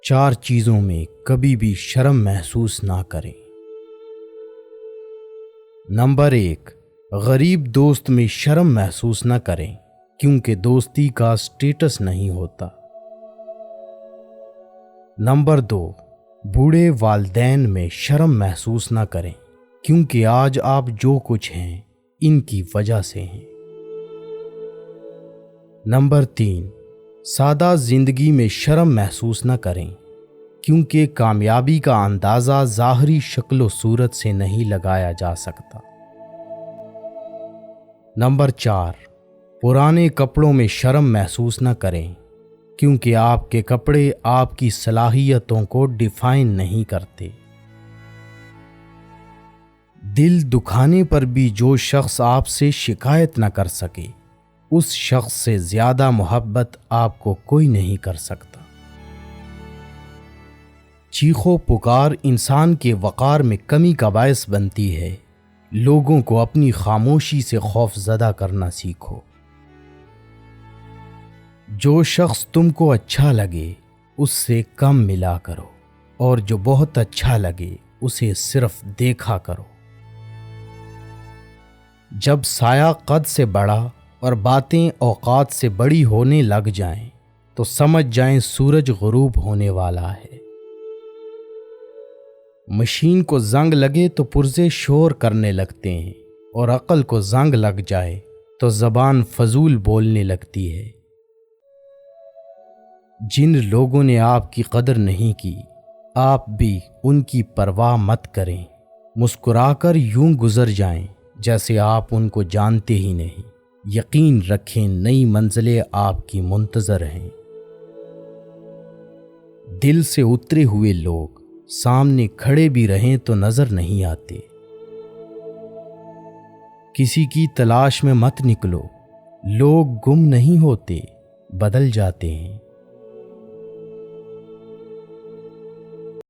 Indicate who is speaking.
Speaker 1: 4 چیزوں میں کبھی بھی شرم محسوس نہ کریں۔ نمبر 1، غریب دوست میں شرم محسوس نہ کریں کیونکہ دوستی کا سٹیٹس نہیں ہوتا۔ نمبر 2، بوڑھے والدین میں شرم محسوس نہ کریں کیونکہ آج آپ جو کچھ ہیں ان کی وجہ سے ہیں۔ نمبر 3، سادہ زندگی میں شرم محسوس نہ کریں کیونکہ کامیابی کا اندازہ ظاہری شکل و صورت سے نہیں لگایا جا سکتا۔ نمبر 4، پرانے کپڑوں میں شرم محسوس نہ کریں کیونکہ آپ کے کپڑے آپ کی صلاحیتوں کو ڈیفائن نہیں کرتے۔ دل دکھانے پر بھی جو شخص آپ سے شکایت نہ کر سکے اس شخص سے زیادہ محبت آپ کو کوئی نہیں کر سکتا۔ چیخو پکار انسان کے وقار میں کمی کا باعث بنتی ہے۔ لوگوں کو اپنی خاموشی سے خوف زدہ کرنا سیکھو۔ جو شخص تم کو اچھا لگے اس سے کم ملا کرو اور جو بہت اچھا لگے اسے صرف دیکھا کرو۔ جب سایہ قد سے بڑا اور باتیں اوقات سے بڑی ہونے لگ جائیں تو سمجھ جائیں سورج غروب ہونے والا ہے۔ مشین کو زنگ لگے تو پرزے شور کرنے لگتے ہیں اور عقل کو زنگ لگ جائے تو زبان فضول بولنے لگتی ہے۔ جن لوگوں نے آپ کی قدر نہیں کی آپ بھی ان کی پرواہ مت کریں۔ مسکرا کر یوں گزر جائیں جیسے آپ ان کو جانتے ہی نہیں۔ یقین رکھیں نئی منزلیں آپ کی منتظر ہیں۔ دل سے اترے ہوئے لوگ سامنے کھڑے بھی رہیں تو نظر نہیں آتے۔ کسی کی تلاش میں مت نکلو، لوگ گم نہیں ہوتے، بدل جاتے ہیں۔